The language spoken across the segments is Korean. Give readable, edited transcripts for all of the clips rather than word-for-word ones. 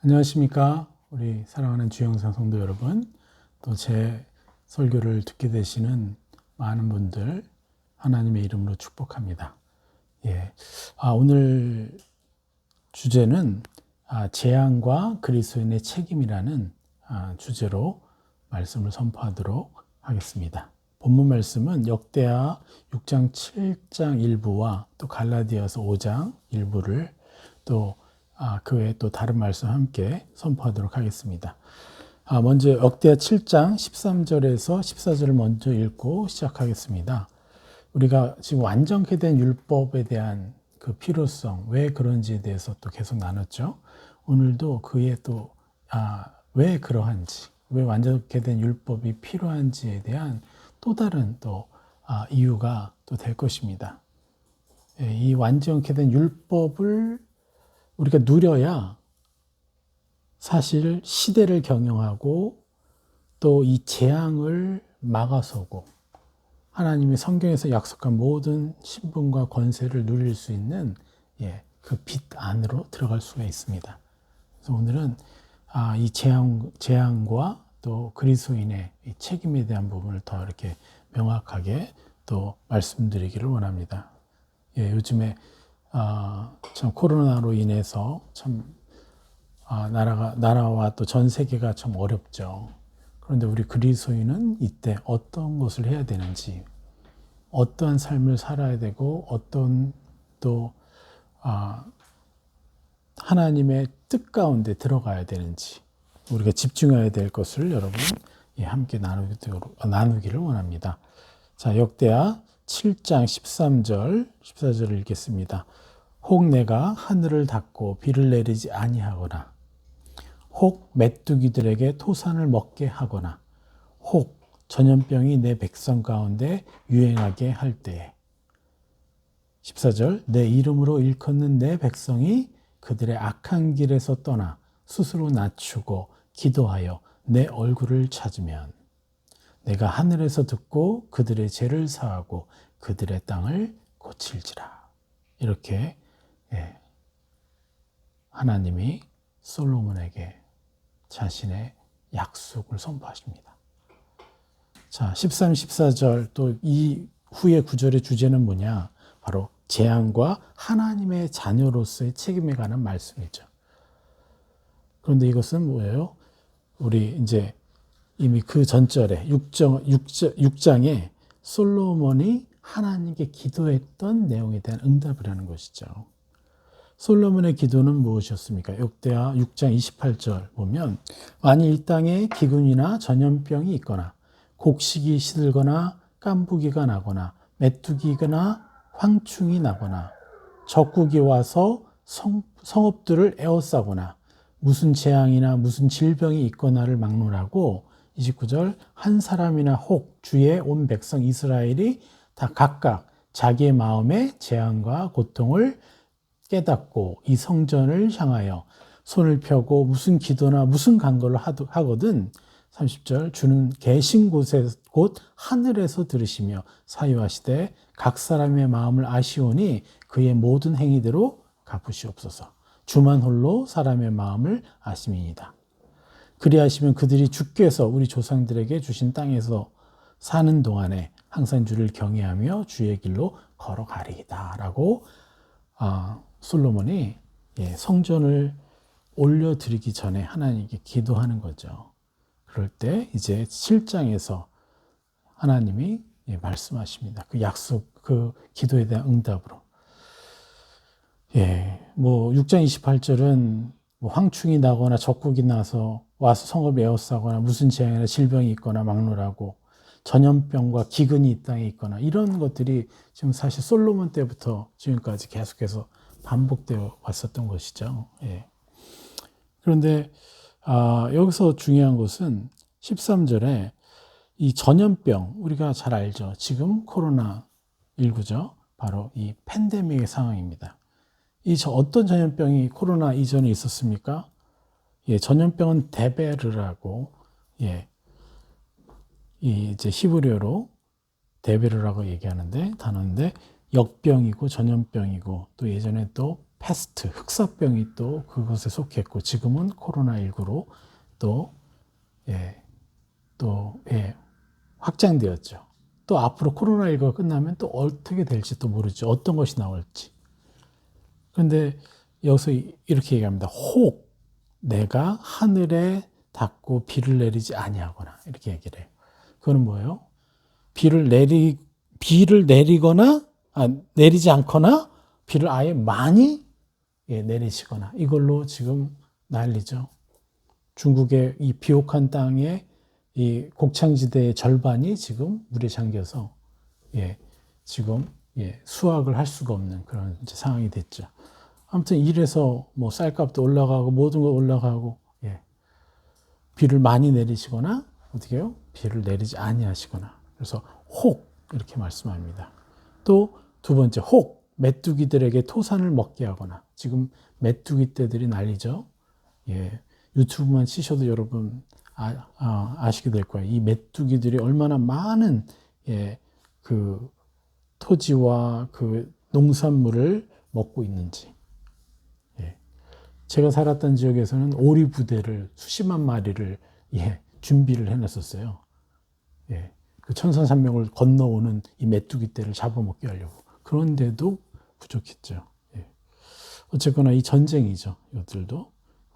안녕하십니까. 우리 사랑하는 주영상 성도 여러분, 또 제 설교를 듣게 되시는 많은 분들 하나님의 이름으로 축복합니다. 오늘 주제는 재앙과 그리스도인의 책임이라는 주제로 말씀을 선포하도록 하겠습니다. 본문 말씀은 역대하 6장 7장 일부와 또 갈라디아서 5장 일부를 또 그 외에 또 다른 말씀 함께 선포하도록 하겠습니다. 먼저 역대하 7장 13절에서 14절을 먼저 읽고 시작하겠습니다. 우리가 지금 완전케 된 율법에 대한 그 필요성, 왜 그런지에 대해서 또 계속 나눴죠. 오늘도 그의 또 왜 그러한지, 왜 완전케 된 율법이 필요한지에 대한 또 다른 또 이유가 또 될 것입니다. 이 완전케 된 율법을 우리가 누려야 사실 시대를 경영하고 또 이 재앙을 막아서고 하나님이 성경에서 약속한 모든 신분과 권세를 누릴 수 있는 그 빛 안으로 들어갈 수가 있습니다. 그래서 오늘은 이 재앙과 또 그리스도인의 이 책임에 대한 부분을 더 이렇게 명확하게 또 말씀드리기를 원합니다. 요즘에 참 코로나로 인해서 참 나라와 또 전 세계가 참 어렵죠. 그런데 우리 그리스도인은 이때 어떤 것을 해야 되는지, 어떠한 삶을 살아야 되고, 어떤 또 하나님의 뜻 가운데 들어가야 되는지 우리가 집중해야 될 것을 여러분 함께 나누기를 원합니다. 자, 역대하 7장 13절, 14절을 읽겠습니다. 혹 내가 하늘을 닫고 비를 내리지 아니하거나 혹 메뚜기들에게 토산을 먹게 하거나 혹 전염병이 내 백성 가운데 유행하게 할 때에 14절 내 이름으로 일컫는 내 백성이 그들의 악한 길에서 떠나 스스로 낮추고 기도하여 내 얼굴을 찾으면 내가 하늘에서 듣고 그들의 죄를 사하고 그들의 땅을 고칠지라. 이렇게 하나님이 솔로몬에게 자신의 약속을 선포하십니다. 자, 13, 14절 또 이 후의 구절의 주제는 뭐냐? 바로 재앙과 하나님의 자녀로서의 책임에 관한 말씀이죠. 그런데 이것은 뭐예요? 우리 이제 이미 그 전절에 6장에 솔로몬이 하나님께 기도했던 내용에 대한 응답이라는 것이죠. 솔로몬의 기도는 무엇이었습니까? 역대하 6장 28절 보면 만일 이 땅에 기근이나 전염병이 있거나 곡식이 시들거나 깐부기가 나거나 메뚜기거나 황충이 나거나 적국이 와서 성읍들을 에워싸거나 무슨 재앙이나 무슨 질병이 있거나를 막론하고 29절 한 사람이나 혹 주의 온 백성 이스라엘이 다 각각 자기의 마음의 재앙과 고통을 깨닫고 이 성전을 향하여 손을 펴고 무슨 기도나 무슨 간구를 하거든 30절 주는 계신 곳에 곧 하늘에서 들으시며 사유하시되 각 사람의 마음을 아시오니 그의 모든 행위대로 갚으시옵소서. 주만 홀로 사람의 마음을 아심이니이다. 그리하시면 그들이 주께서 우리 조상들에게 주신 땅에서 사는 동안에 항상 주를 경외하며 주의 길로 걸어가리이다. 라고 솔로몬이 성전을 올려드리기 전에 하나님께 기도하는 거죠. 그럴 때 이제 7장에서 하나님이 말씀하십니다. 그 약속, 그 기도에 대한 응답으로. 6장 28절은 황충이 나거나 적국이 나서 와서 성읍을 에워싸거나 무슨 재앙이나 질병이 있거나 막론하고 전염병과 기근이 이 땅에 있거나 이런 것들이 지금 사실 솔로몬 때부터 지금까지 계속해서 반복되어 왔었던 것이죠. 그런데 여기서 중요한 것은 13절에 이 전염병, 우리가 잘 알죠. 지금 코로나19죠. 바로 이 팬데믹의 상황입니다. 어떤 전염병이 코로나 이전에 있었습니까? 전염병은 데베르라고, 이 이제 히브리어로 데베르라고 얘기하는데, 단어인데, 역병이고 전염병이고 또 예전에 또 패스트, 흑사병이 또 그것에 속했고 지금은 코로나19로 또, 예, 확장되었죠. 또 앞으로 코로나19가 끝나면 또 어떻게 될지 또 모르죠. 어떤 것이 나올지. 그런데 여기서 이렇게 얘기합니다. 혹 내가 하늘에 닿고 비를 내리지 아니하거나 이렇게 얘기를 해요. 그거는 뭐예요? 비를 내리거나 내리지 않거나 비를 아예 많이 내리시거나 이걸로 지금 난리죠. 중국의 이 비옥한 땅의 이 곡창지대의 절반이 지금 물에 잠겨서 지금 수확을 할 수가 없는 그런 이제 상황이 됐죠. 아무튼 이래서 뭐 쌀값도 올라가고 모든 거 올라가고 비를 많이 내리시거나 어떻게 해요? 비를 내리지 아니하시거나 그래서 혹 이렇게 말씀합니다. 또 두 번째 혹 메뚜기들에게 토산을 먹게 하거나 지금 메뚜기 떼들이 난리죠. 유튜브만 치셔도 여러분 아시게 될 거예요. 이 메뚜기들이 얼마나 많은 그 토지와 그 농산물을 먹고 있는지. 제가 살았던 지역에서는 오리 부대를 수십만 마리를 준비를 해놨었어요. 그 천산산맥을 건너오는 이 메뚜기 떼를 잡아먹게 하려고. 그런데도 부족했죠. 어쨌거나 이 전쟁이죠.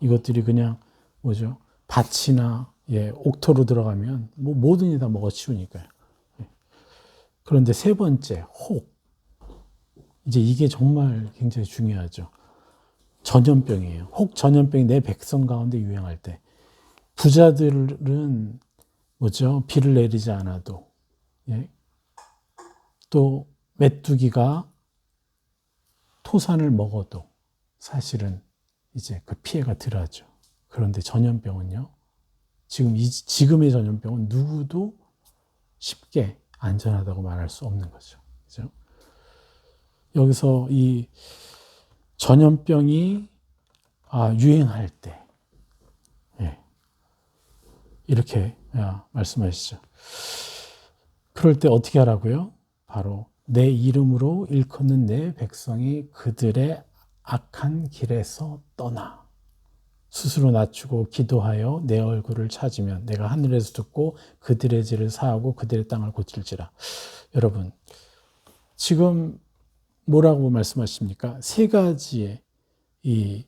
이것들이 그냥 뭐죠? 밭이나 옥토로 들어가면 뭐 뭐든지 다 먹어치우니까요. 그런데 세 번째 혹 이제 이게 정말 굉장히 중요하죠. 전염병이에요. 혹 전염병이 내 백성 가운데 유행할 때 부자들은 뭐죠? 비를 내리지 않아도 또 메뚜기가 토산을 먹어도 사실은 이제 그 피해가 덜하죠. 그런데 전염병은요. 지금의 전염병은 누구도 쉽게 안전하다고 말할 수 없는 거죠. 그죠? 여기서 이 전염병이 유행할 때 이렇게 말씀하시죠. 그럴 때 어떻게 하라고요? 바로 내 이름으로 일컫는 내 백성이 그들의 악한 길에서 떠나 스스로 낮추고 기도하여 내 얼굴을 찾으면 내가 하늘에서 듣고 그들의 죄를 사하고 그들의 땅을 고칠지라. 여러분 지금 뭐라고 말씀하십니까? 세 가지의 이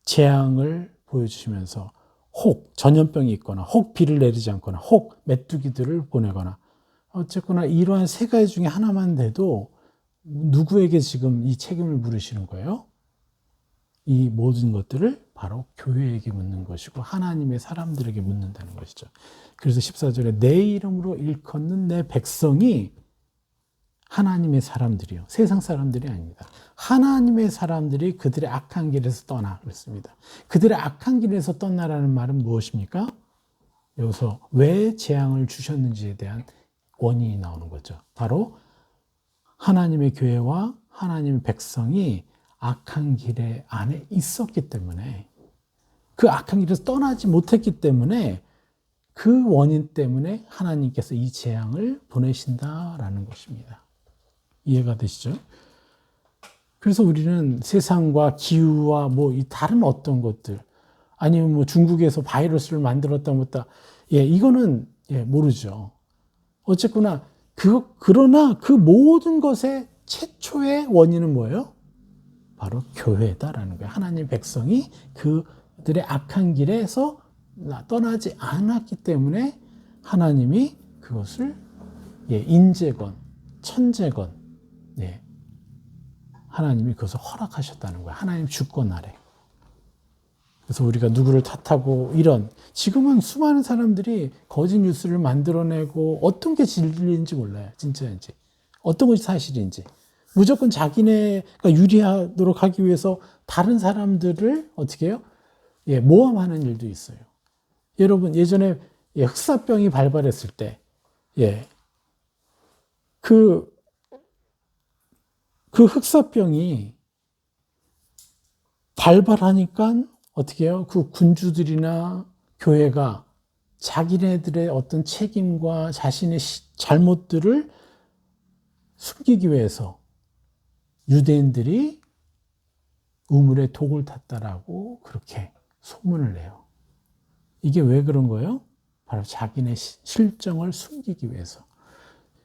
재앙을 보여주시면서 혹 전염병이 있거나 혹 비를 내리지 않거나 혹 메뚜기들을 보내거나 어쨌거나 이러한 세 가지 중에 하나만 돼도 누구에게 지금 이 책임을 물으시는 거예요? 이 모든 것들을 바로 교회에게 묻는 것이고 하나님의 사람들에게 묻는다는 것이죠. 그래서 14절에 내 이름으로 일컫는 내 백성이 하나님의 사람들이요. 세상 사람들이 아닙니다. 하나님의 사람들이 그들의 악한 길에서 떠나 그랬습니다. 그들의 악한 길에서 떠나라는 말은 무엇입니까? 여기서 왜 재앙을 주셨는지에 대한 원인이 나오는 거죠. 바로 하나님의 교회와 하나님의 백성이 악한 길에 안에 있었기 때문에 그 악한 길에서 떠나지 못했기 때문에 그 원인 때문에 하나님께서 이 재앙을 보내신다라는 것입니다. 이해가 되시죠? 그래서 우리는 세상과 기후와 뭐 이 다른 어떤 것들 아니면 뭐 중국에서 바이러스를 만들었다 못다 이거는 모르죠. 어쨌거나 그러나 그 모든 것의 최초의 원인은 뭐예요? 바로 교회다라는 거예요. 하나님 백성이 그들의 악한 길에서 떠나지 않았기 때문에 하나님이 그것을 인재건 천재건 하나님이 그것을 허락하셨다는 거예요. 하나님 주권 아래. 그래서 우리가 누구를 탓하고 지금은 수많은 사람들이 거짓 뉴스를 만들어내고 어떤 게 진리인지 몰라요. 진짜인지. 어떤 것이 사실인지. 무조건 자기네가 유리하도록 하기 위해서 다른 사람들을 어떻게 해요? 모함하는 일도 있어요. 여러분 예전에 흑사병이 발발했을 때 그 흑사병이 발발하니까 어떻게 해요? 그 군주들이나 교회가 자기네들의 어떤 책임과 자신의 잘못들을 숨기기 위해서 유대인들이 우물에 독을 탔다라고 그렇게 소문을 내요. 이게 왜 그런 거예요? 바로 자기네 실정을 숨기기 위해서.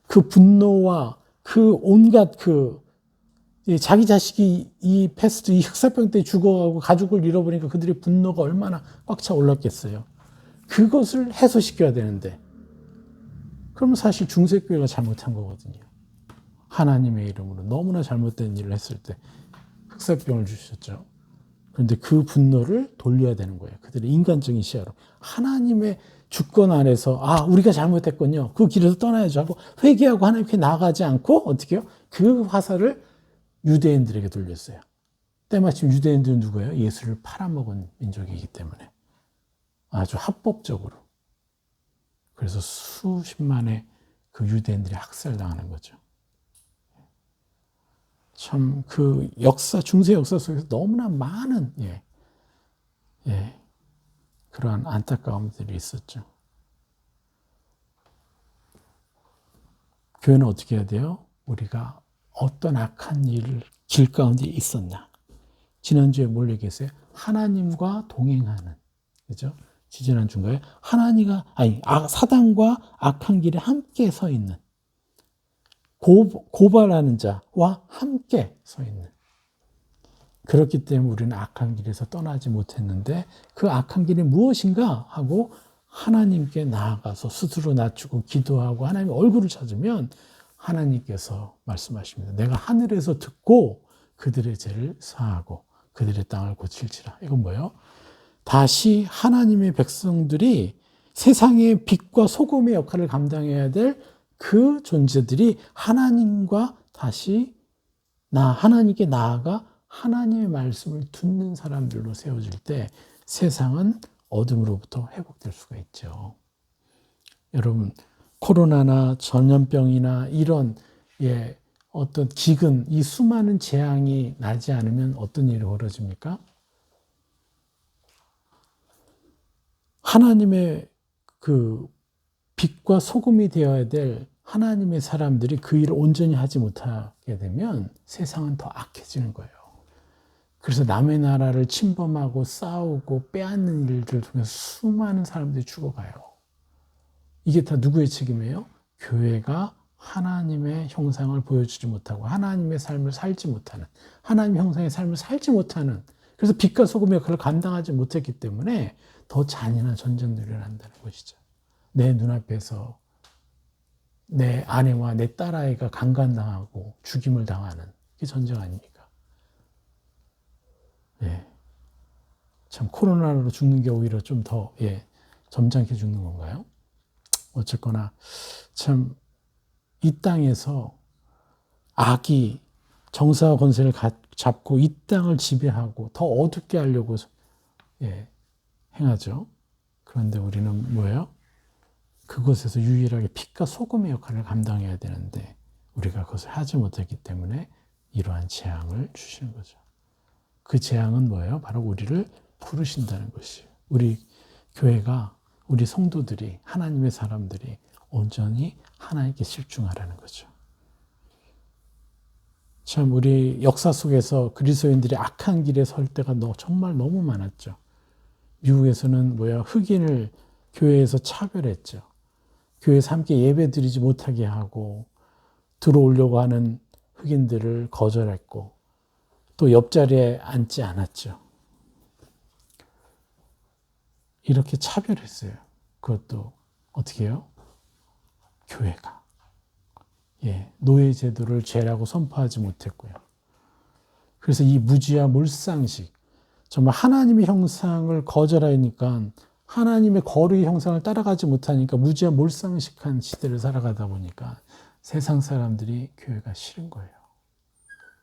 그 분노와 그 온갖 자기 자식이 이 패스트, 이 흑사병 때 죽어가고 가족을 잃어버리니까 그들의 분노가 얼마나 꽉 차 올랐겠어요. 그것을 해소시켜야 되는데, 그러면 사실 중세교회가 잘못한 거거든요. 하나님의 이름으로 너무나 잘못된 일을 했을 때 흑사병을 주셨죠. 그런데 그 분노를 돌려야 되는 거예요. 그들의 인간적인 시야로. 하나님의 주권 안에서 우리가 잘못했군요. 그 길에서 떠나야죠 하고 회개하고 하나님께 나아가지 않고 어떻게 해요? 그 화살을 유대인들에게 돌렸어요. 때마침 유대인들은 누구예요? 예수를 팔아먹은 민족이기 때문에 아주 합법적으로. 그래서 수십만의 그 유대인들이 학살당하는 거죠. 참 그 역사, 중세 역사 속에서 너무나 많은 그러한 안타까움들이 있었죠. 교회는 어떻게 해야 돼요? 우리가 어떤 악한 일을 길 가운데 있었나? 지난주에 뭘 얘기했어요? 하나님과 동행하는, 그죠? 지지난주인가요? 사단과 악한 길에 함께 서 있는, 고발하는 자와 함께 서 있는. 그렇기 때문에 우리는 악한 길에서 떠나지 못했는데 그 악한 길이 무엇인가 하고 하나님께 나아가서 스스로 낮추고 기도하고 하나님의 얼굴을 찾으면 하나님께서 말씀하십니다. 내가 하늘에서 듣고 그들의 죄를 사하고 그들의 땅을 고칠지라. 이건 뭐예요? 다시 하나님의 백성들이 세상의 빛과 소금의 역할을 감당해야 될 그 존재들이 하나님과 다시 하나님께 나아가 하나님의 말씀을 듣는 사람들로 세워질 때 세상은 어둠으로부터 회복될 수가 있죠. 여러분, 코로나나 전염병이나 이런 어떤 기근, 이 수많은 재앙이 나지 않으면 어떤 일이 벌어집니까? 하나님의 그 빛과 소금이 되어야 될 하나님의 사람들이 그 일을 온전히 하지 못하게 되면 세상은 더 악해지는 거예요. 그래서 남의 나라를 침범하고 싸우고 빼앗는 일들을 통해서 수많은 사람들이 죽어가요. 이게 다 누구의 책임이에요? 교회가 하나님의 형상을 보여주지 못하고 하나님의 삶을 살지 못하는, 하나님의 형상의 삶을 살지 못하는, 그래서 빛과 소금의 역할을 감당하지 못했기 때문에 더 잔인한 전쟁들이 일어난다는 것이죠. 내 눈앞에서 내 아내와 내 딸아이가 강간당하고 죽임을 당하는 게 전쟁 아닙니까? 참 코로나로 죽는 게 오히려 좀 더 점잖게 죽는 건가요? 어쨌거나 참 이 땅에서 악이 정사와 권세를 잡고 이 땅을 지배하고 더 어둡게 하려고 행하죠. 그런데 우리는 뭐예요? 그것에서 유일하게 빛과 소금의 역할을 감당해야 되는데 우리가 그것을 하지 못했기 때문에 이러한 재앙을 주시는 거죠. 그 재앙은 뭐예요? 바로 우리를 부르신다는 것이에요. 우리 교회가, 우리 성도들이, 하나님의 사람들이 온전히 하나님께 집중하라는 거죠. 참 우리 역사 속에서 그리스도인들이 악한 길에 설 때가 정말 너무 많았죠. 미국에서는 흑인을 교회에서 차별했죠. 교회에서 함께 예배드리지 못하게 하고 들어오려고 하는 흑인들을 거절했고 또 옆자리에 앉지 않았죠. 이렇게 차별했어요. 그것도 어떻게 해요? 교회가. 노예 제도를 죄라고 선포하지 못했고요. 그래서 이 무지와 몰상식, 정말 하나님의 형상을 거절하니까 하나님의 거룩의 형상을 따라가지 못하니까 무지와 몰상식한 시대를 살아가다 보니까 세상 사람들이 교회가 싫은 거예요.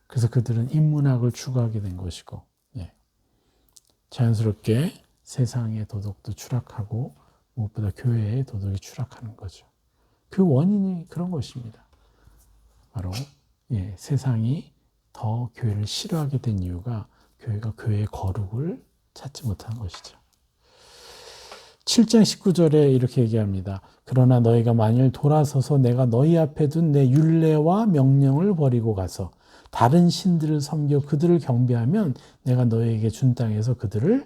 그래서 그들은 인문학을 추구하게 된 것이고 자연스럽게 세상의 도덕도 추락하고 무엇보다 교회의 도덕이 추락하는 거죠. 그 원인이 그런 것입니다. 바로 세상이 더 교회를 싫어하게 된 이유가 교회가 교회의 거룩을 찾지 못한 것이죠. 7장 19절에 이렇게 얘기합니다. 그러나 너희가 만일 돌아서서 내가 너희 앞에 둔 내 율례와 명령을 버리고 가서 다른 신들을 섬겨 그들을 경배하면 내가 너에게 준 땅에서 그들을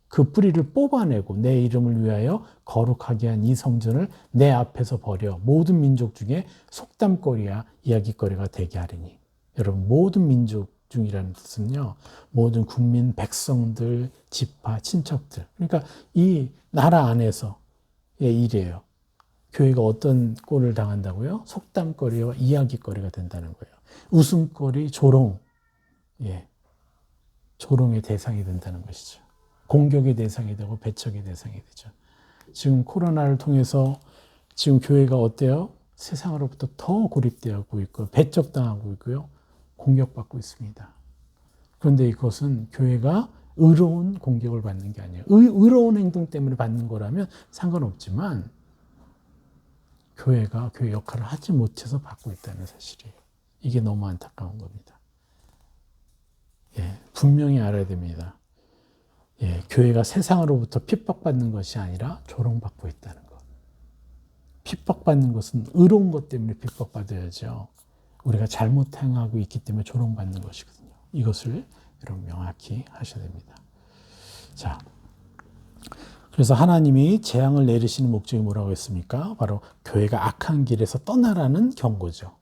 그 뿌리를 뽑아내고 내 이름을 위하여 거룩하게 한 이 성전을 내 앞에서 버려 모든 민족 중에 속담거리야 이야기거리가 되게 하리니. 여러분, 모든 민족 중이라는 뜻은요, 모든 국민, 백성들, 지파, 친척들. 그러니까 이 나라 안에서의 일이에요. 교회가 어떤 꼴을 당한다고요? 속담거리와 이야기거리가 된다는 거예요. 웃음거리, 조롱, 조롱의 대상이 된다는 것이죠. 공격의 대상이 되고 배척의 대상이 되죠. 지금 코로나를 통해서 지금 교회가 어때요? 세상으로부터 더 고립되고 있고 배척당하고 있고요. 공격받고 있습니다. 그런데 이것은 교회가 의로운 공격을 받는 게 아니에요. 의로운 행동 때문에 받는 거라면 상관없지만 교회가 교회 역할을 하지 못해서 받고 있다는 사실이에요. 이게 너무 안타까운 겁니다. 분명히 알아야 됩니다. 교회가 세상으로부터 핍박받는 것이 아니라 조롱받고 있다는 것. 핍박받는 것은 의로운 것 때문에 핍박받아야죠. 우리가 잘못 행하고 있기 때문에 조롱받는 것이거든요. 이것을 여러분 명확히 하셔야 됩니다. 자, 그래서 하나님이 재앙을 내리시는 목적이 뭐라고 했습니까? 바로 교회가 악한 길에서 떠나라는 경고죠.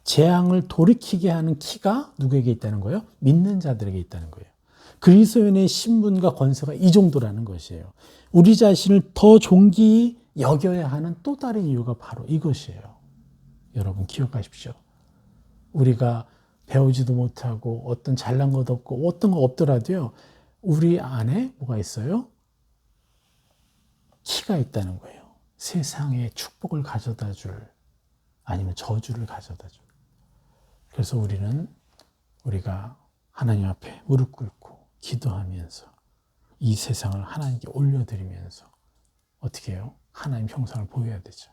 재앙을 돌이키게 하는 키가 누구에게 있다는 거예요? 믿는 자들에게 있다는 거예요. 그리스도인의 신분과 권세가 이 정도라는 것이에요. 우리 자신을 더 존귀히 여겨야 하는 또 다른 이유가 바로 이것이에요. 여러분 기억하십시오. 우리가 배우지도 못하고 어떤 잘난 것 없고 어떤 거 없더라도요. 우리 안에 뭐가 있어요? 키가 있다는 거예요. 세상에 축복을 가져다 줄 아니면 저주를 가져다 줄. 그래서 우리가 하나님 앞에 무릎 꿇고 기도하면서 이 세상을 하나님께 올려드리면서 어떻게 해요? 하나님 형상을 보여야 되죠.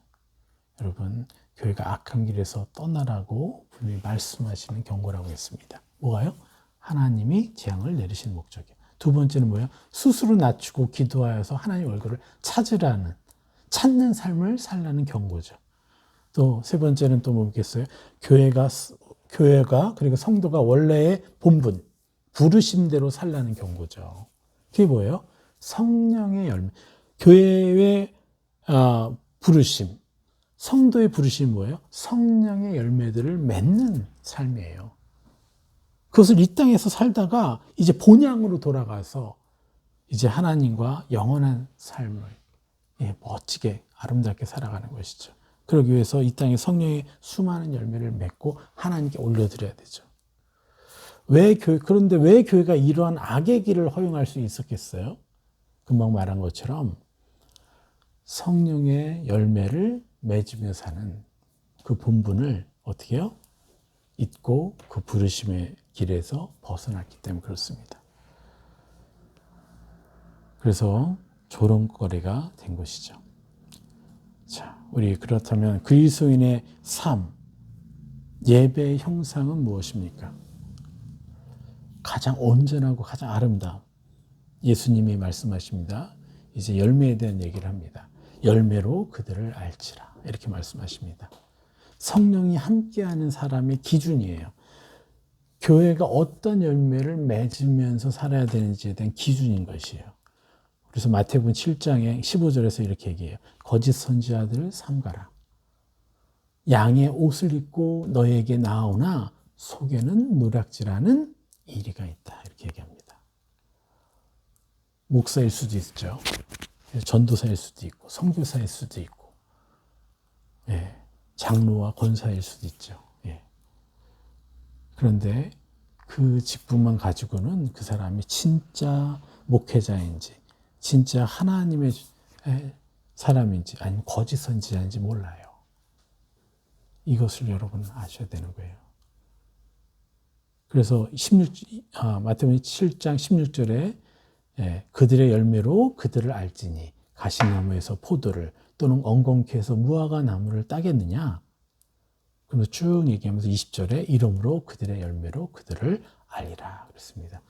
여러분, 교회가 악한 길에서 떠나라고 분명히 말씀하시는 경고라고 했습니다. 뭐가요? 하나님이 재앙을 내리시는 목적이에요. 두 번째는 뭐예요? 스스로 낮추고 기도하여서 하나님 얼굴을 찾는 삶을 살라는 경고죠. 또 세 번째는 또 뭐겠어요? 교회가 그리고 성도가 원래의 본분, 부르심대로 살라는 경고죠. 그게 뭐예요? 성령의 열매. 교회의 부르심, 성도의 부르심이 뭐예요? 성령의 열매들을 맺는 삶이에요. 그것을 이 땅에서 살다가 이제 본향으로 돌아가서 이제 하나님과 영원한 삶을 멋지게 아름답게 살아가는 것이죠. 그러기 위해서 이 땅에 성령의 수많은 열매를 맺고 하나님께 올려드려야 되죠. 그런데 왜 교회가 이러한 악의 길을 허용할 수 있었겠어요? 금방 말한 것처럼 성령의 열매를 맺으며 사는 그 본분을 어떻게 해요? 잊고 그 부르심의 길에서 벗어났기 때문에 그렇습니다. 그래서 조롱거리가 된 것이죠. 자, 우리 그렇다면 그리스도인의 삶, 예배의 형상은 무엇입니까? 가장 온전하고 가장 아름다움. 예수님이 말씀하십니다. 이제 열매에 대한 얘기를 합니다. 열매로 그들을 알지라. 이렇게 말씀하십니다. 성령이 함께하는 사람의 기준이에요. 교회가 어떤 열매를 맺으면서 살아야 되는지에 대한 기준인 것이에요. 그래서 마태복음 7장의 15절에서 이렇게 얘기해요. 거짓 선지자들을 삼가라. 양의 옷을 입고 너에게 나오나 속에는 노략질하는 이리가 있다. 이렇게 얘기합니다. 목사일 수도 있죠. 전도사일 수도 있고 선교사일 수도 있고 장로와 권사일 수도 있죠. 그런데 그 직분만 가지고는 그 사람이 진짜 목회자인지 진짜 하나님의 사람인지 아니면 거짓 선지자인지 몰라요. 이것을 여러분 아셔야 되는 거예요. 그래서 마태복음 7장 16절에 그들의 열매로 그들을 알지니 가시나무에서 포도를 또는 엉겅퀴에서 무화과 나무를 따겠느냐. 그러면서 쭉 얘기하면서 20절에 이름으로 그들의 열매로 그들을 알리라 그랬습니다.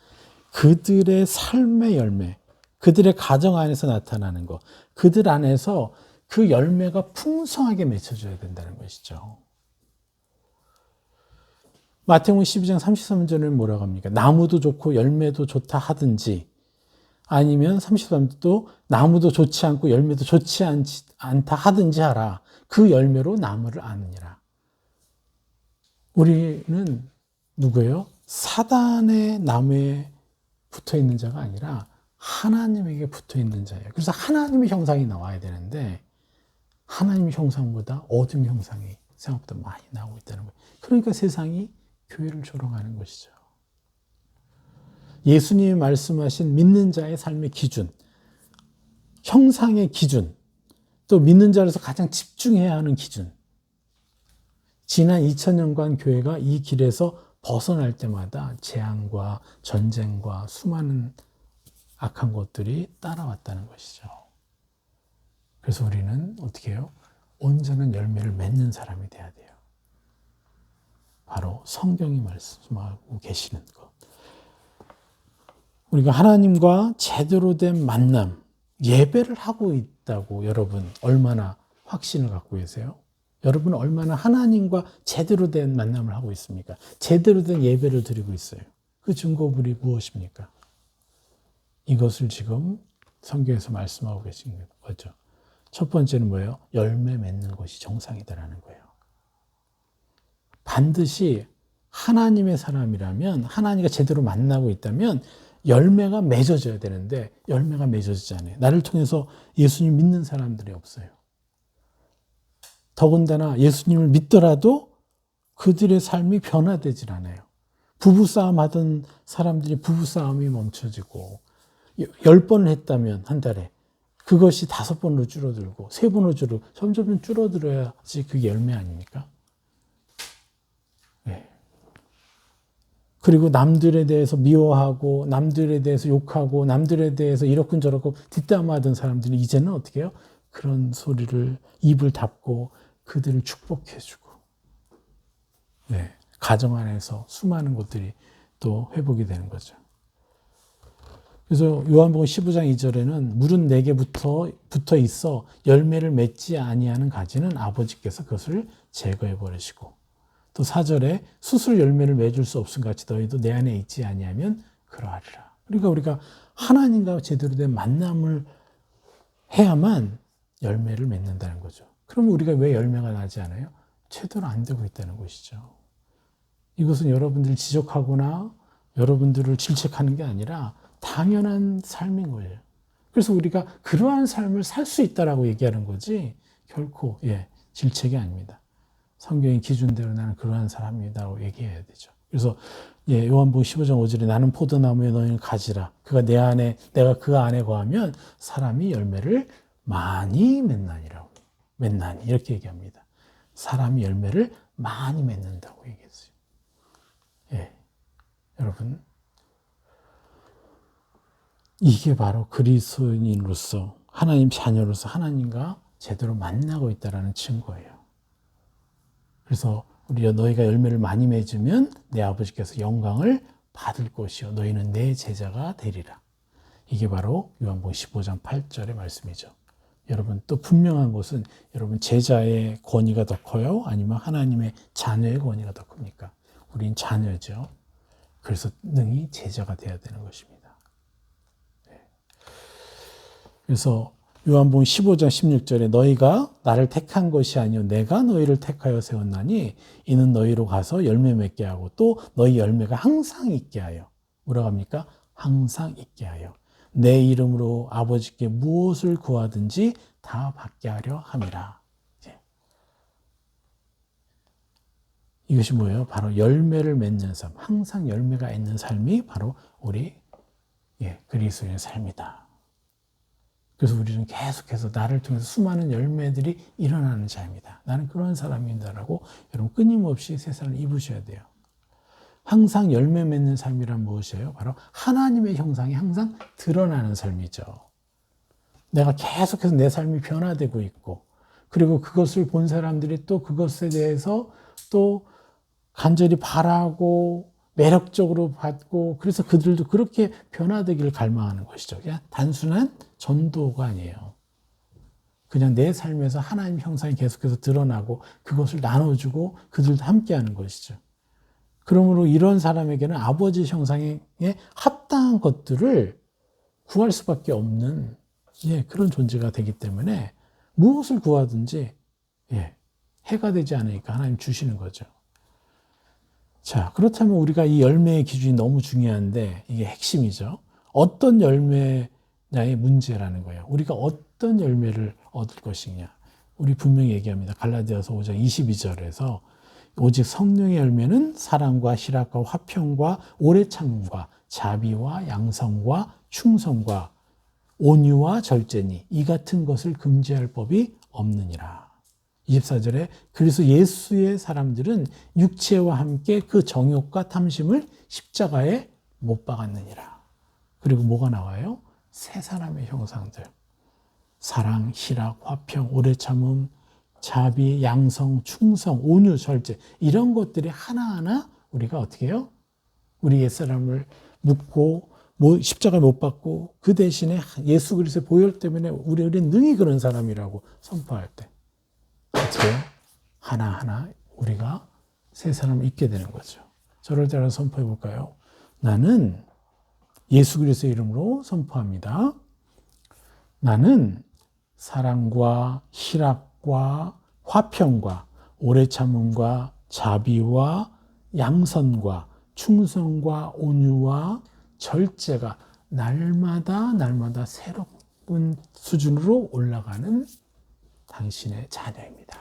그들의 삶의 열매, 그들의 가정 안에서 나타나는 것, 그들 안에서 그 열매가 풍성하게 맺혀져야 된다는 것이죠. 마태복음 12장 33절에는 뭐라고 합니까? 나무도 좋고 열매도 좋다 하든지, 아니면 33절도 나무도 좋지 않고 열매도 좋지 않다 하든지 하라. 그 열매로 나무를 아느니라. 우리는 누구예요? 사단의 나무에 붙어 있는 자가 아니라 하나님에게 붙어 있는 자예요. 그래서 하나님의 형상이 나와야 되는데 하나님의 형상보다 어둠의 형상이 생각보다 많이 나오고 있다는 거예요. 그러니까 세상이 교회를 조롱하는 것이죠. 예수님이 말씀하신 믿는 자의 삶의 기준, 형상의 기준, 또 믿는 자로서 가장 집중해야 하는 기준. 지난 2000년간 교회가 이 길에서 벗어날 때마다 재앙과 전쟁과 수많은 악한 것들이 따라왔다는 것이죠. 그래서 우리는 어떻게 해요? 온전한 열매를 맺는 사람이 돼야 돼요. 바로 성경이 말씀하고 계시는 것. 우리가 하나님과 제대로 된 만남, 예배를 하고 있다고 여러분 얼마나 확신을 갖고 계세요? 여러분은 얼마나 하나님과 제대로 된 만남을 하고 있습니까? 제대로 된 예배를 드리고 있어요. 그 증거물이 무엇입니까? 이것을 지금 성경에서 말씀하고 계신 거죠. 첫 번째는 뭐예요? 열매 맺는 것이 정상이다라는 거예요. 반드시 하나님의 사람이라면, 하나님과 제대로 만나고 있다면 열매가 맺어져야 되는데 열매가 맺어지지 않아요. 나를 통해서 예수님 믿는 사람들이 없어요. 더군다나 예수님을 믿더라도 그들의 삶이 변화되질 않아요. 부부싸움 하던 사람들이 부부싸움이 멈춰지고 10번을 했다면 한 달에 그것이 5번으로 줄어들고 3번으로 줄어들고 점점 줄어들어야지 그게 열매 아닙니까? 네. 그리고 남들에 대해서 미워하고 남들에 대해서 욕하고 남들에 대해서 이렇군저렇고 뒷담화하던 사람들이 이제는 어떻게 해요? 그런 소리를 입을 닫고 그들을 축복해주고, 네, 가정 안에서 수많은 것들이 또 회복이 되는 거죠. 그래서 요한복음 15장 2절에는 물은 내게 붙어 있어 열매를 맺지 아니하는 가지는 아버지께서 그것을 제거해 버리시고, 또 4절에 수술 열매를 맺을 수 없음 같이 너희도 내 안에 있지 아니하면 그러하리라. 그러니까 우리가 하나님과 제대로 된 만남을 해야만 열매를 맺는다는 거죠. 그럼 우리가 왜 열매가 나지 않아요? 제대로 안 되고 있다는 것이죠. 이것은 여러분들을 지적하거나 여러분들을 질책하는 게 아니라 당연한 삶인 거예요. 그래서 우리가 그러한 삶을 살 수 있다라고 얘기하는 거지 결코 질책이 아닙니다. 성경의 기준대로 나는 그러한 사람이다라고 얘기해야 되죠. 그래서 요한복음 15장 5절에 나는 포도나무에 너희는 가지라. 그가 내 안에 내가 그 안에 거하면 사람이 열매를 많이 맺나니라고. 맺나니 이렇게 얘기합니다. 사람이 열매를 많이 맺는다고 얘기했어요. 여러분, 이게 바로 그리스도인으로서 하나님 자녀로서 하나님과 제대로 만나고 있다는 증거예요. 그래서 너희가 열매를 많이 맺으면 내 아버지께서 영광을 받을 것이요 너희는 내 제자가 되리라. 이게 바로 요한복음 15장 8절의 말씀이죠. 여러분, 또 분명한 것은 여러분 제자의 권위가 더 커요? 아니면 하나님의 자녀의 권위가 더 큽니까? 우린 자녀죠. 그래서 능히 제자가 되어야 되는 것입니다. 그래서 요한복음 15장 16절에 너희가 나를 택한 것이 아니요 내가 너희를 택하여 세웠나니 이는 너희로 가서 열매 맺게 하고 또 너희 열매가 항상 있게 하여. 뭐라고 합니까? 항상 있게 하여. 내 이름으로 아버지께 무엇을 구하든지 다 받게 하려 함이라. 이것이 뭐예요? 바로 열매를 맺는 삶, 항상 열매가 있는 삶이 바로 우리 그리스도인의 삶이다. 그래서 우리는 계속해서 나를 통해서 수많은 열매들이 일어나는 자입니다. 나는 그런 사람입니다라고 여러분 끊임없이 세상을 입으셔야 돼요. 항상 열매 맺는 삶이란 무엇이에요? 바로 하나님의 형상이 항상 드러나는 삶이죠. 내가 계속해서 내 삶이 변화되고 있고, 그리고 그것을 본 사람들이 또 그것에 대해서 또 간절히 바라고 매력적으로 받고, 그래서 그들도 그렇게 변화되기를 갈망하는 것이죠. 그냥 단순한 전도가 아니에요. 그냥 내 삶에서 하나님 형상이 계속해서 드러나고 그것을 나눠주고 그들도 함께하는 것이죠. 그러므로 이런 사람에게는 아버지 형상에 합당한 것들을 구할 수밖에 없는 그런 존재가 되기 때문에 무엇을 구하든지 해가 되지 않으니까 하나님 주시는 거죠. 자, 그렇다면 우리가 이 열매의 기준이 너무 중요한데 이게 핵심이죠. 어떤 열매냐의 문제라는 거예요. 우리가 어떤 열매를 얻을 것이냐. 우리 분명히 얘기합니다. 갈라디아서 5장 22절에서 오직 성령의 열매는 사랑과 희락과 화평과 오래 참음과 자비와 양성과 충성과 온유와 절제니 이 같은 것을 금지할 법이 없느니라. 24절에 그래서 예수의 사람들은 육체와 함께 그 정욕과 탐심을 십자가에 못 박았느니라. 그리고 뭐가 나와요? 세 사람의 형상들. 사랑, 희락, 화평, 오래 참음, 자비, 양성, 충성, 온유, 절제 이런 것들이 하나하나 우리가 어떻게 해요? 우리 옛사람을 묻고 십자가에 못 박고 그 대신에 예수 그리스도의 보혈 때문에 우리는 능히 그런 사람이라고 선포할 때 어떻게 해요? 하나하나 우리가 새 사람을 잊게 되는 거죠. 저를 따라 선포해 볼까요? 나는 예수 그리스도의 이름으로 선포합니다. 나는 사랑과 희락과 화평과 오래 참음과 자비와 양선과 충성과 온유와 절제가 날마다 새로운 수준으로 올라가는 당신의 자녀입니다.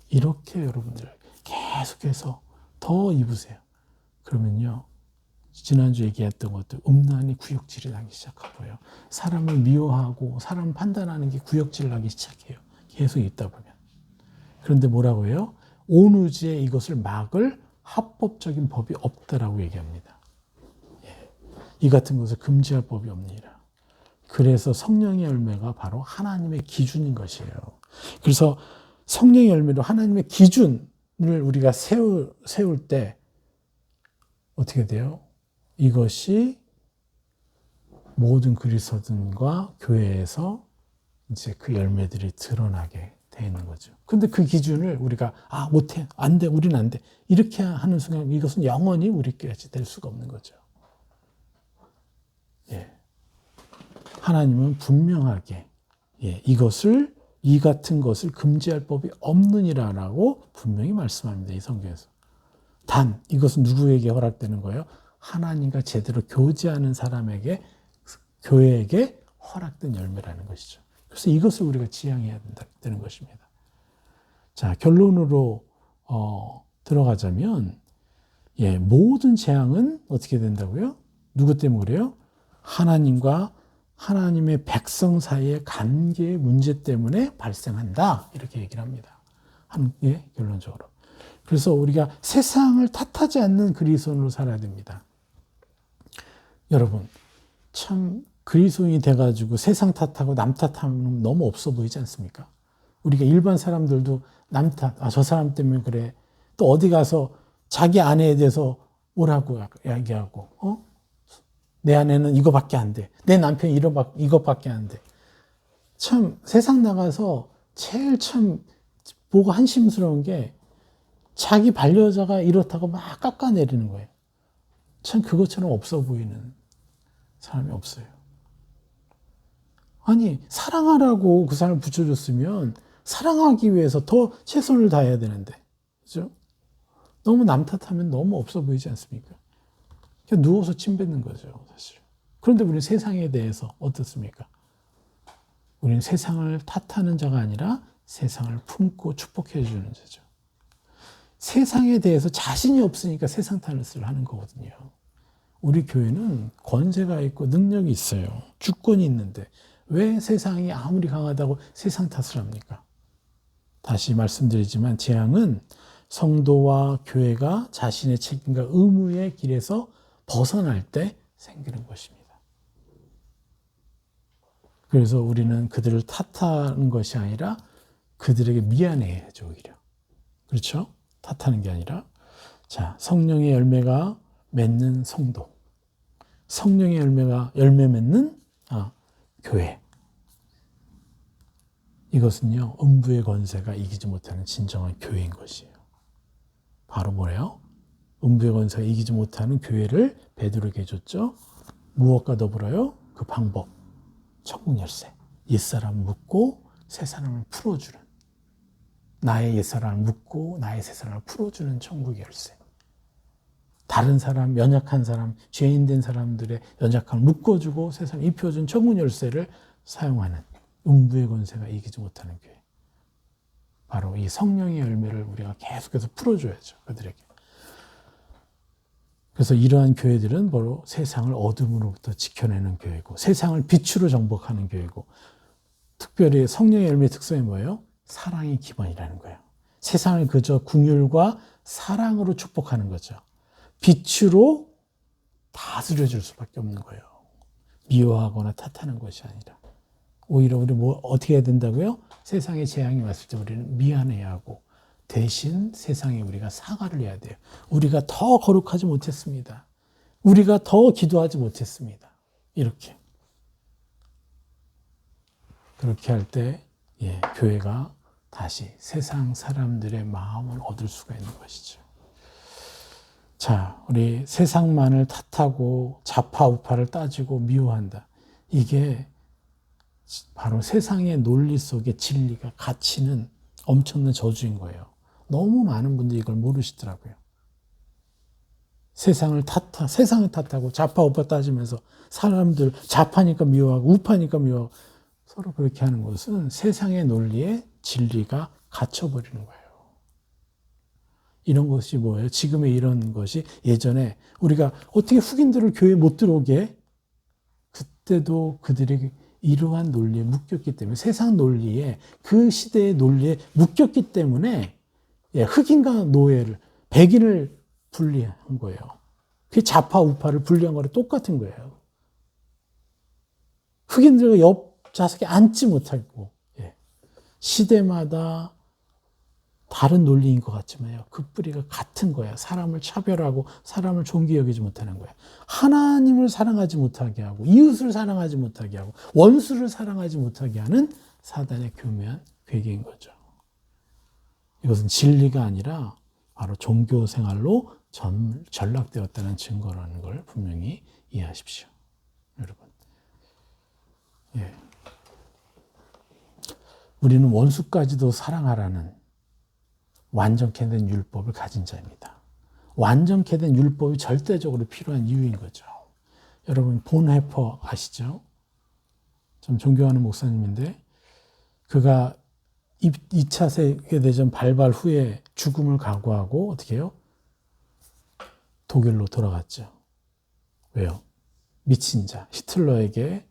이렇게 여러분들 계속해서 더 입으세요. 그러면요. 지난주 얘기했던 것들 음란이 구역질이 나기 시작하고요. 사람을 미워하고 사람 판단하는 게 구역질 나기 시작해요. 계속 있다 보면. 그런데 뭐라고 해요? 온우지에 이것을 막을 합법적인 법이 없다라고 얘기합니다. 이 같은 것을 금지할 법이 없느니라. 그래서 성령의 열매가 바로 하나님의 기준인 것이에요. 그래서 성령의 열매로 하나님의 기준을 우리가 세울 때 어떻게 돼요? 이것이 모든 그리스도인과 교회에서 이제 그 열매들이 드러나게 돼 있는 거죠. 근데 그 기준을 우리가 못해, 안 돼, 우리는 안 돼. 이렇게 하는 순간 이것은 영원히 우리까지 될 수가 없는 거죠. 하나님은 분명하게 이 같은 것을 금지할 법이 없느니라라고 분명히 말씀합니다. 이 성경에서. 단 이것은 누구에게 허락되는 거예요? 하나님과 제대로 교제하는 사람에게 교회에게 허락된 열매라는 것이죠. 그래서 이것을 우리가 지향해야 되는 것입니다. 자, 결론으로 들어가자면 모든 재앙은 어떻게 된다고요? 누구 때문에 그래요? 하나님과 하나님의 백성 사이의 관계의 문제 때문에 발생한다. 이렇게 얘기를 합니다. 결론적으로. 그래서 우리가 세상을 탓하지 않는 그리스도인으로 살아야 됩니다. 여러분, 참 그리스도인이 돼가지고 세상 탓하고 남 탓하면 너무 없어 보이지 않습니까? 우리가 일반 사람들도 남 탓, 저 사람 때문에 그래. 또 어디 가서 자기 아내에 대해서 뭐라고 이야기하고, 내 아내는 이거밖에 안 돼. 내 남편이 이것밖에 안 돼. 참 세상 나가서 제일 참 보고 한심스러운 게 자기 반려자가 이렇다고 막 깎아내리는 거예요. 참 그것처럼 없어 보이는 사람이 없어요. 아니 사랑하라고 그 사람을 붙여줬으면 사랑하기 위해서 더 최선을 다해야 되는데, 그죠? 너무 남 탓하면 너무 없어 보이지 않습니까? 그냥 누워서 침 뱉는 거죠, 사실. 그런데 우리는 세상에 대해서 어떻습니까? 우리는 세상을 탓하는 자가 아니라 세상을 품고 축복해 주는 자죠. 세상에 대해서 자신이 없으니까 세상 탓을 하는 거거든요. 우리 교회는 권세가 있고 능력이 있어요. 주권이 있는데 왜 세상이 아무리 강하다고 세상 탓을 합니까? 다시 말씀드리지만 재앙은 성도와 교회가 자신의 책임과 의무의 길에서 벗어날 때 생기는 것입니다. 그래서 우리는 그들을 탓하는 것이 아니라 그들에게 미안해야죠, 오히려. 그렇죠? 탓하는 게 아니라. 자, 성령의 열매가 맺는 성도. 성령의 열매 맺는 교회. 이것은요, 음부의 권세가 이기지 못하는 진정한 교회인 것이에요. 바로 뭐예요? 음부의 권세가 이기지 못하는 교회를 베드로에게 줬죠. 무엇과 더불어요? 그 방법, 천국 열쇠. 옛사람을 묻고 새 사람을 풀어주는, 나의 옛사람을 묻고 나의 새 사람을 풀어주는 천국 열쇠. 다른 사람, 연약한 사람, 죄인 된 사람들의 연약함을 묶어주고 새 사람 입혀준 천국 열쇠를 사용하는 음부의 권세가 이기지 못하는 교회. 바로 이 성령의 열매를 우리가 계속해서 풀어줘야죠, 그들에게. 그래서 이러한 교회들은 바로 세상을 어둠으로부터 지켜내는 교회고, 세상을 빛으로 정복하는 교회고, 특별히 성령의 열매의 특성이 뭐예요? 사랑이 기본이라는 거예요. 세상을 그저 긍휼과 사랑으로 축복하는 거죠. 빛으로 다스려줄 수밖에 없는 거예요. 미워하거나 탓하는 것이 아니라. 오히려 우리 어떻게 해야 된다고요? 세상에 재앙이 왔을 때 우리는 미안해야 하고, 대신 세상에 우리가 사과를 해야 돼요. 우리가 더 거룩하지 못했습니다. 우리가 더 기도하지 못했습니다. 이렇게. 그렇게 할 때, 교회가 다시 세상 사람들의 마음을 얻을 수가 있는 것이죠. 자, 우리 세상만을 탓하고 좌파우파를 따지고 미워한다. 이게 바로 세상의 논리 속의 진리가 갇히는 엄청난 저주인 거예요. 너무 많은 분들이 이걸 모르시더라고요. 세상을 탓하고 좌파우파 따지면서 사람들 좌파니까 미워하고 우파니까 미워하고 서로 그렇게 하는 것은 세상의 논리에 진리가 갇혀버리는 거예요. 이런 것이 뭐예요? 지금의 이런 것이 예전에 우리가 어떻게 흑인들을 교회에 못 들어오게? 그때도 그들에게 이러한 논리에 묶였기 때문에, 세상 논리에, 그 시대의 논리에 묶였기 때문에 흑인과 노예를, 백인을 분리한 거예요. 그게 좌파 우파를 분리한 거랑 똑같은 거예요. 흑인들과 옆 좌석에 앉지 못하고, 시대마다 다른 논리인 것 같지만요, 그 뿌리가 같은 거예요. 사람을 차별하고 사람을 존귀 여기지 못하는 거예요. 하나님을 사랑하지 못하게 하고, 이웃을 사랑하지 못하게 하고, 원수를 사랑하지 못하게 하는 사단의 교묘한 괴계인 거죠. 이것은 진리가 아니라 바로 종교 생활로 전락되었다는 증거라는 걸 분명히 이해하십시오, 여러분. 우리는 원수까지도 사랑하라는 완전케 된 율법을 가진 자입니다. 완전케 된 율법이 절대적으로 필요한 이유인 거죠. 여러분, 본헤퍼 아시죠? 좀 존경하는 목사님인데, 그가 2차 세계대전 발발 후에 죽음을 각오하고 어떻게 해요? 독일로 돌아갔죠. 왜요? 미친 자, 히틀러에게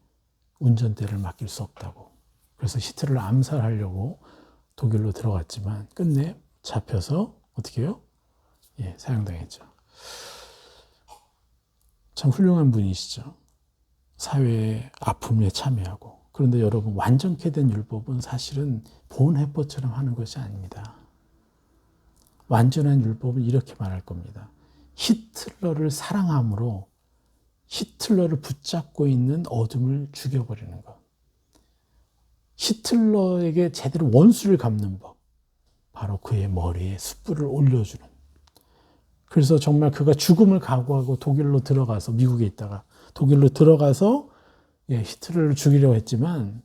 운전대를 맡길 수 없다고. 그래서 히틀러를 암살하려고 독일로 들어갔지만 끝내 잡혀서 어떻게 해요? 사형당했죠. 참 훌륭한 분이시죠. 사회의 아픔에 참여하고. 그런데 여러분, 완전케 된 율법은 사실은 본헤퍼처럼 하는 것이 아닙니다. 완전한 율법은 이렇게 말할 겁니다. 히틀러를 사랑함으로 히틀러를 붙잡고 있는 어둠을 죽여버리는 것. 히틀러에게 제대로 원수를 갚는 법. 바로 그의 머리에 숯불을 올려주는. 그래서 정말 그가 죽음을 각오하고 독일로 들어가서, 미국에 있다가 독일로 들어가서 히틀러를 죽이려고 했지만,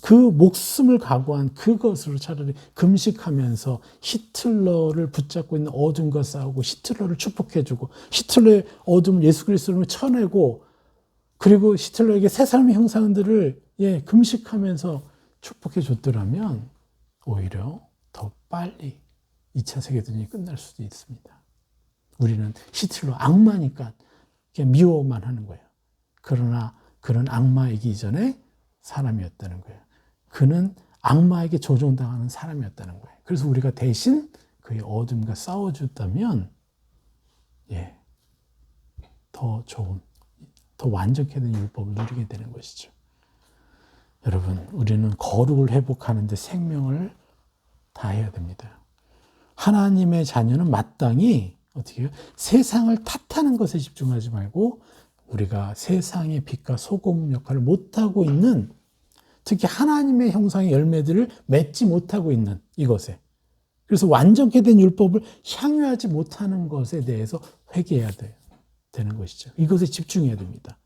그 목숨을 각오한 그것으로 차라리 금식하면서 히틀러를 붙잡고 있는 어둠과 싸우고, 히틀러를 축복해주고, 히틀러의 어둠을 예수 그리스도로 쳐내고, 그리고 히틀러에게 새 삶의 형상들을 금식하면서 축복해 줬더라면 오히려 더 빨리 2차 세계대전이 끝날 수도 있습니다. 우리는 히틀러 악마니까 그냥 미워만 하는 거예요. 그러나 그런 악마이기 이전에 사람이었다는 거예요. 그는 악마에게 조종당하는 사람이었다는 거예요. 그래서 우리가 대신 그의 어둠과 싸워줬다면 더 좋은, 더 완전케 된 율법을 누리게 되는 것이죠. 여러분, 우리는 거룩을 회복하는 데 생명을 다해야 됩니다. 하나님의 자녀는 마땅히 어떻게 해요? 세상을 탓하는 것에 집중하지 말고, 우리가 세상의 빛과 소금 역할을 못하고 있는, 특히 하나님의 형상의 열매들을 맺지 못하고 있는 이것에 그래서 완전케 된 율법을 향유하지 못하는 것에 대해서 회개해야 되는 것이죠. 이것에 집중해야 됩니다.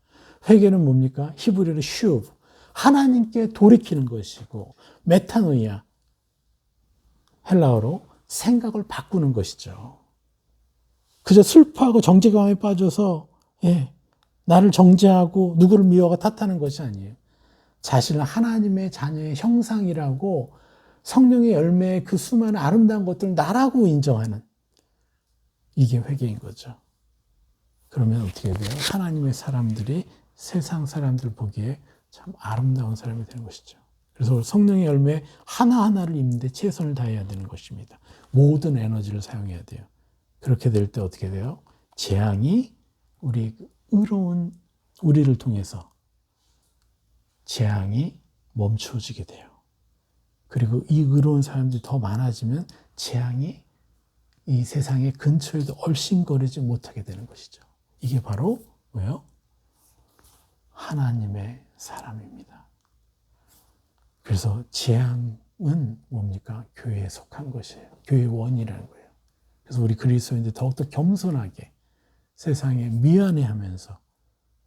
회개는 뭡니까? 히브리어로 슈브, 하나님께 돌이키는 것이고, 메타노이아, 헬라어로 생각을 바꾸는 것이죠. 그저 슬퍼하고 정죄감에 빠져서 나를 정죄하고 누구를 미워하고 탓하는 것이 아니에요. 자신을 하나님의 자녀의 형상이라고 성령의 열매의 그 수많은 아름다운 것들을 나라고 인정하는, 이게 회개인 거죠. 그러면 어떻게 돼요? 하나님의 사람들이 세상 사람들 보기에 참 아름다운 사람이 되는 것이죠. 그래서 성령의 열매 하나하나를 입는데 최선을 다해야 되는 것입니다. 모든 에너지를 사용해야 돼요. 그렇게 될 때 어떻게 돼요? 재앙이 우리 의로운 우리를 통해서 재앙이 멈춰지게 돼요. 그리고 이 의로운 사람들이 더 많아지면 재앙이 이 세상의 근처에도 얼씬거리지 못하게 되는 것이죠. 이게 바로 뭐예요? 하나님의 사람입니다. 그래서 재앙은 뭡니까? 교회에 속한 것이에요. 교회의 원이라는 거예요. 그래서 우리 그리스도인들 더욱더 겸손하게 세상에 미안해하면서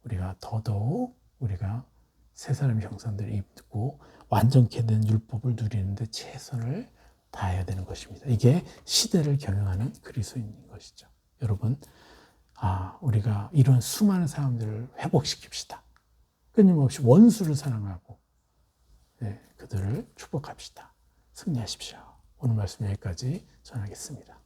우리가 더더욱 우리가 새 사람의 형상들을 입고 완전케 된 율법을 누리는데 최선을 다해야 되는 것입니다. 이게 시대를 경영하는 그리스도인인 것이죠. 여러분, 우리가 이런 수많은 사람들을 회복시킵시다. 끊임없이 원수를 사랑하고 그들을 축복합시다. 승리하십시오. 오늘 말씀 여기까지 전하겠습니다.